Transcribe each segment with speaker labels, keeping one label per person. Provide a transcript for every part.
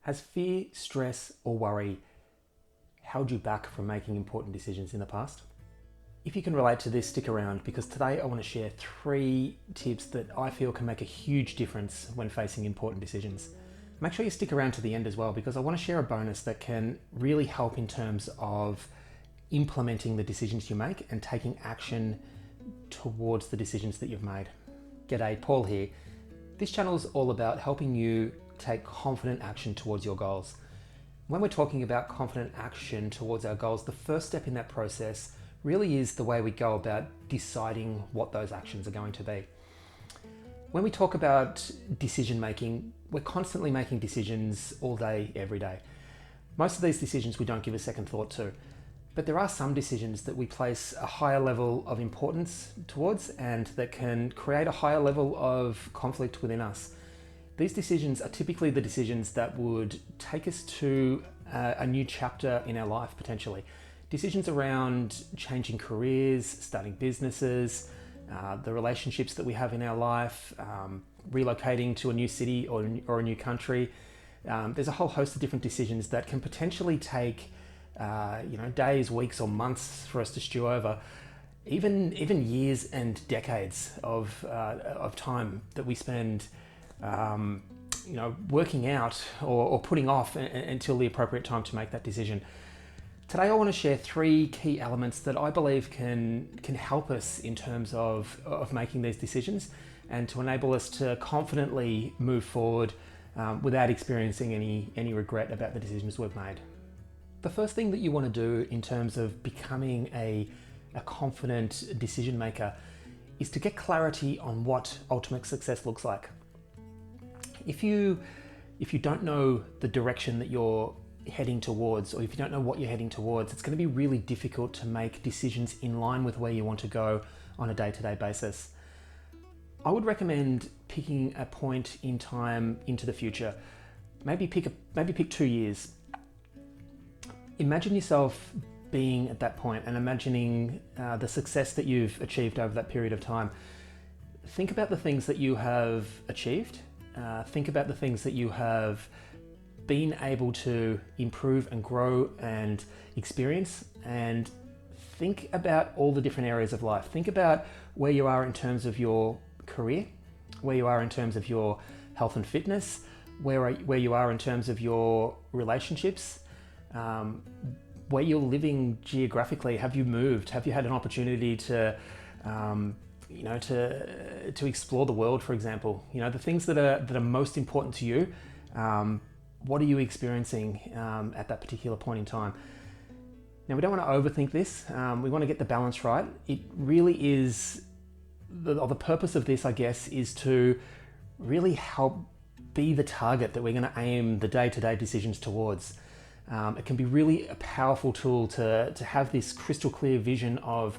Speaker 1: Has fear, stress, or worry held you back from making important decisions in the past? If you can relate to this, stick around, because today I want to share 3 tips that I feel can make a huge difference when facing important decisions. Make sure you stick around to the end as well, because I want to share a bonus that can really help in terms of implementing the decisions you make and taking action towards the decisions that you've made. G'day, Paul here. This channel is all about helping you take confident action towards your goals. When we're talking about confident action towards our goals, the first step in that process really is the way we go about deciding what those actions are going to be. When we talk about decision making, we're constantly making decisions all day, every day. Most of these decisions we don't give a second thought to, but there are some decisions that we place a higher level of importance towards and that can create a higher level of conflict within us. These decisions are typically the decisions that would take us to a new chapter in our life, potentially. Decisions around changing careers, starting businesses, the relationships that we have in our life, relocating to a new city or a new country. There's a whole host of different decisions that can potentially take days, weeks, or months for us to stew over. Even years and decades of time that we spend working out or putting off until the appropriate time to make that decision. Today I want to share 3 key elements that I believe can help us in terms of making these decisions and to enable us to confidently move forward without experiencing any regret about the decisions we've made. The first thing that you want to do in terms of becoming a confident decision maker is to get clarity on what ultimate success looks like. If you don't know the direction that you're heading towards, or if you don't know what you're heading towards, it's going to be really difficult to make decisions in line with where you want to go on a day-to-day basis. I would recommend picking a point in time into the future. Maybe pick 2 years. Imagine yourself being at that point and imagining the success that you've achieved over that period of time. Think about the things that you have achieved. Think about the things that you have been able to improve and grow and experience, and think about all the different areas of life. Think about where you are in terms of your career, where you are in terms of your health and fitness, where you are in terms of your relationships, where you're living geographically. Have you moved? Have you had an opportunity to explore the world, for example? The things that are most important to you. What are you experiencing at that particular point in time? Now, we don't want to overthink this. We want to get the balance right. It really is, the purpose of this, I guess, is to really help be the target that we're going to aim the day-to-day decisions towards. It can be really a powerful tool to have this crystal clear vision of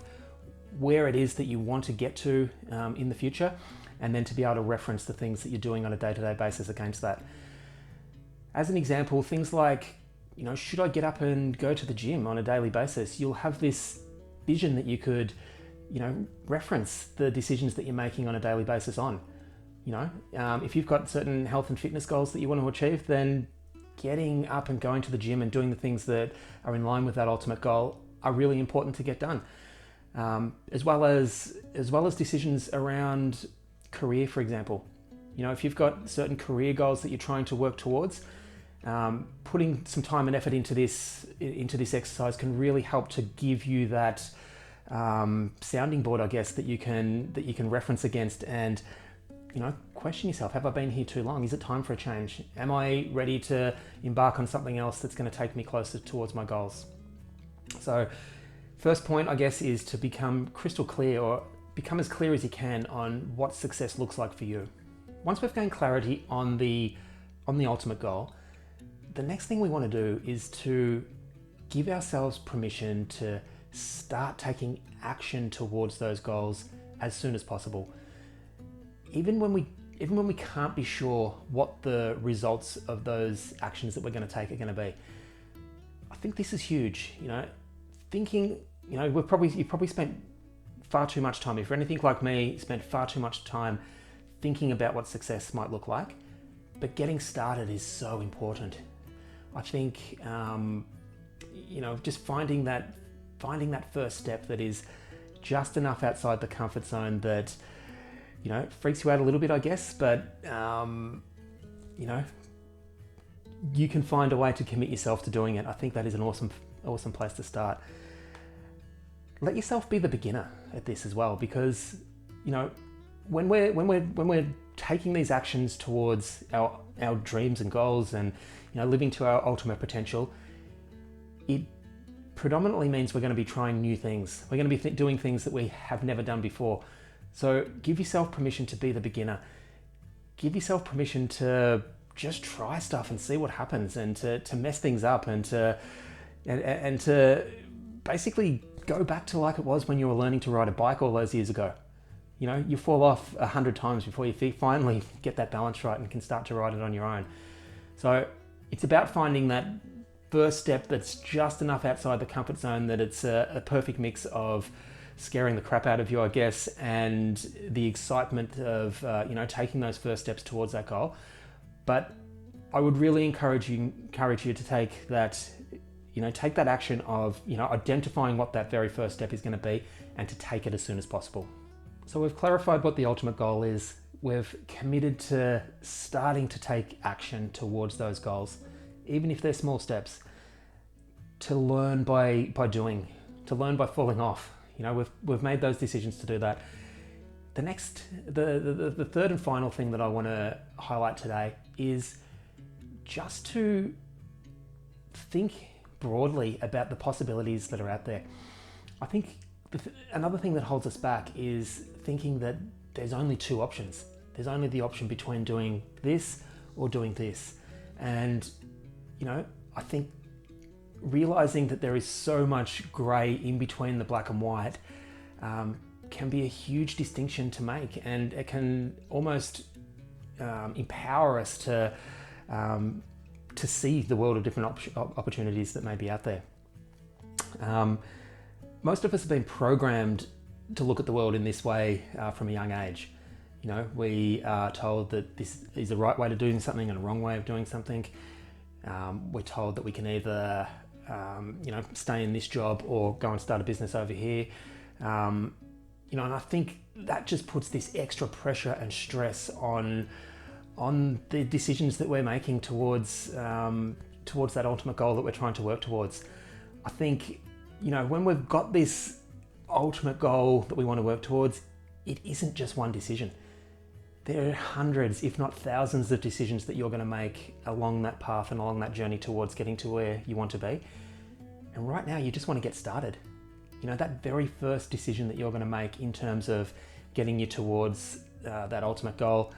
Speaker 1: where it is that you want to get to in the future, and then to be able to reference the things that you're doing on a day-to-day basis against that. As an example, things like, should I get up and go to the gym on a daily basis? You'll have this vision that you could, reference the decisions that you're making on a daily basis on. If you've got certain health and fitness goals that you want to achieve, then getting up and going to the gym and doing the things that are in line with that ultimate goal are really important to get done. As well as decisions around career, for example. If you've got certain career goals that you're trying to work towards, putting some time and effort into this exercise can really help to give you that sounding board, I guess, that you can reference against and question yourself. Have I been here too long? Is it time for a change? Am I ready to embark on something else that's going to take me closer towards my goals? So first point, I guess, is to become crystal clear, or become as clear as you can on what success looks like for you. Once we've gained clarity on the ultimate goal, the next thing we want to do is to give ourselves permission to start taking action towards those goals as soon as possible. Even when we can't be sure what the results of those actions that we're going to take are going to be. I think this is huge. Thinking, you've probably spent far too much time, if you're anything like me, spent far too much time thinking about what success might look like. But getting started is so important. I think, just finding that first step that is just enough outside the comfort zone that, freaks you out a little bit, I guess, but, you can find a way to commit yourself to doing it. I think that is an awesome place to start. Let yourself be the beginner at this as well, because, when we're taking these actions towards our dreams and goals and, living to our ultimate potential, it predominantly means we're going to be trying new things. We're going to be doing things that we have never done before. So give yourself permission to be the beginner. Give yourself permission to just try stuff and see what happens, and to mess things up, and to basically go back to like it was when you were learning to ride a bike all those years ago. You fall off 100 times before you finally get that balance right and can start to ride it on your own. So it's about finding that first step that's just enough outside the comfort zone that it's a perfect mix of scaring the crap out of you, I guess, and the excitement of taking those first steps towards that goal. But I would really encourage you to take that action of identifying what that very first step is going to be, and to take it as soon as possible. So we've clarified what the ultimate goal is. We've committed to starting to take action towards those goals, even if they're small steps, to learn by doing, to learn by falling off. We've made those decisions to do that. The third and final thing that I want to highlight today is just to think broadly about the possibilities that are out there. I think another thing that holds us back is thinking that there's only two options. There's only the option between doing this or doing this. And, I think realizing that there is so much grey in between the black and white can be a huge distinction to make, and it can almost empower us to see the world of different opportunities that may be out there. Most of us have been programmed to look at the world in this way from a young age. We are told that this is the right way to do something and a wrong way of doing something. We're told that we can either, stay in this job or go and start a business over here. And I think that just puts this extra pressure and stress on the decisions that we're making towards that ultimate goal that we're trying to work towards. I think, when we've got this ultimate goal that we want to work towards, it isn't just one decision. There are hundreds, if not thousands, of decisions that you're going to make along that path and along that journey towards getting to where you want to be. And right now, you just want to get started. That very first decision that you're going to make in terms of getting you towards that ultimate goal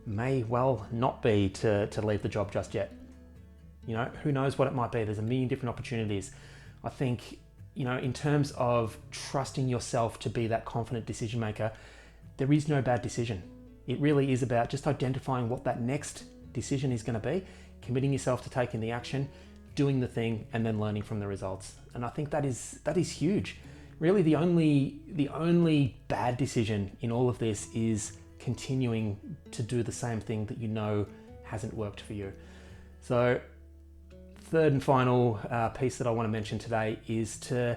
Speaker 1: may well not be to leave the job just yet. Who knows what it might be? There's a million different opportunities. I think, in terms of trusting yourself to be that confident decision maker, there is no bad decision. It really is about just identifying what that next decision is going to be, committing yourself to taking the action, doing the thing, and then learning from the results. And I think that is huge. Really, the only bad decision in all of this is continuing to do the same thing that hasn't worked for you. So, third and final piece that I want to mention today is to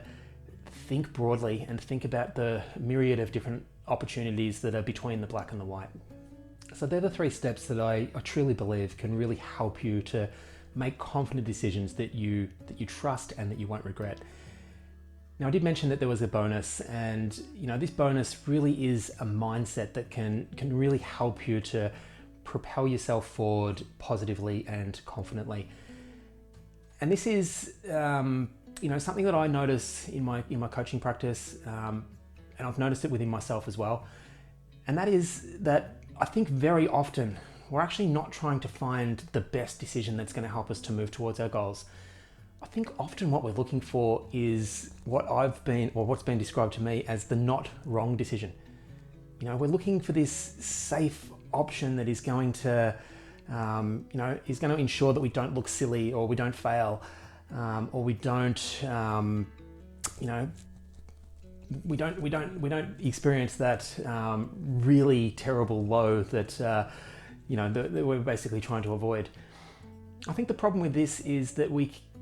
Speaker 1: think broadly and think about the myriad of different opportunities that are between the black and the white. So they're the three steps that I truly believe can really help you to make confident decisions that you trust and that you won't regret. Now, I did mention that there was a bonus, and this bonus really is a mindset that can really help you to propel yourself forward positively and confidently. And this is something that I notice in my coaching practice, and I've noticed it within myself as well. And that is that I think very often we're actually not trying to find the best decision that's going to help us to move towards our goals. I think often what we're looking for is what's been described to me as the not wrong decision. We're looking for this safe option that is going to, is going to ensure that we don't look silly, or we don't fail, or we don't, we don't experience that really terrible low that that we're basically trying to avoid. I think the problem with this is that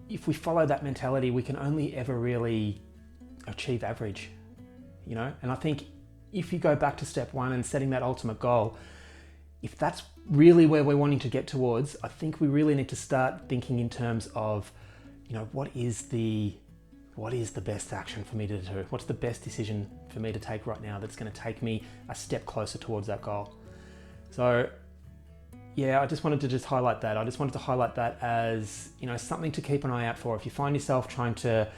Speaker 1: if we follow that mentality, we can only ever really achieve average, you know? And I think if you go back to step one and setting that ultimate goal, if that's really where we're wanting to get towards, I think we really need to start thinking in terms of, you know, what is the best action for me to do? What's the best decision for me to take right now that's going to take me a step closer towards that goal? So yeah, I just wanted to highlight that. I just wanted to highlight that as, you know, something to keep an eye out for. If you find yourself trying to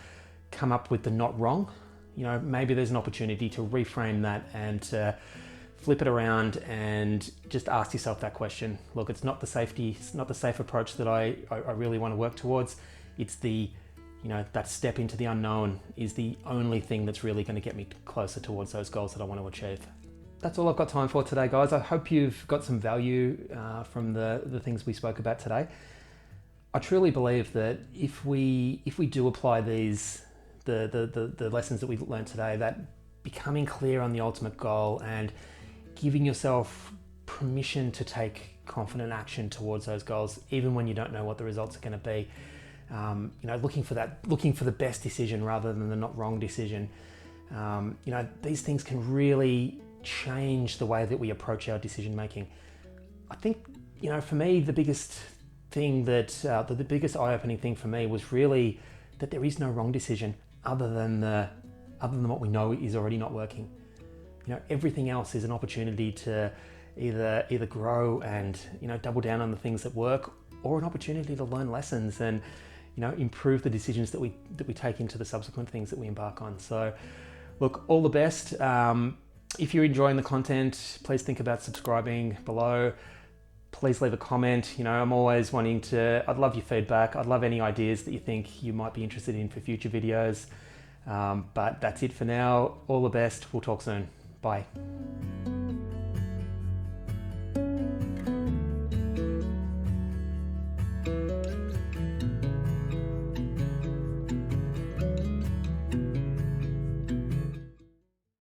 Speaker 1: come up with the not wrong, you know, maybe there's an opportunity to reframe that and to flip it around and just ask yourself that question. Look, it's not the safe approach that I really want to work towards. It's the, you know, that step into the unknown is the only thing that's really going to get me closer towards those goals that I want to achieve. That's all I've got time for today, guys. I hope you've got some value from the things we spoke about today. I truly believe that if we do apply these, the lessons that we've learned today, that becoming clear on the ultimate goal and giving yourself permission to take confident action towards those goals, even when you don't know what the results are going to be. You know, looking for the best decision rather than the not wrong decision. You know, these things can really change the way that we approach our decision making. I think, you know, for me, the biggest thing that the biggest eye-opening thing for me was really that there is no wrong decision other than what we know is already not working. You know, everything else is an opportunity to either grow and, you know, double down on the things that work, or an opportunity to learn lessons and, you know, improve the decisions that we take into the subsequent things that we embark on. So look, all the best. If you're enjoying the content, please think about subscribing below. Please leave a comment. You know, I'm always I'd love your feedback. I'd love any ideas that you think you might be interested in for future videos. But that's it for now. All the best. We'll talk soon. Bye.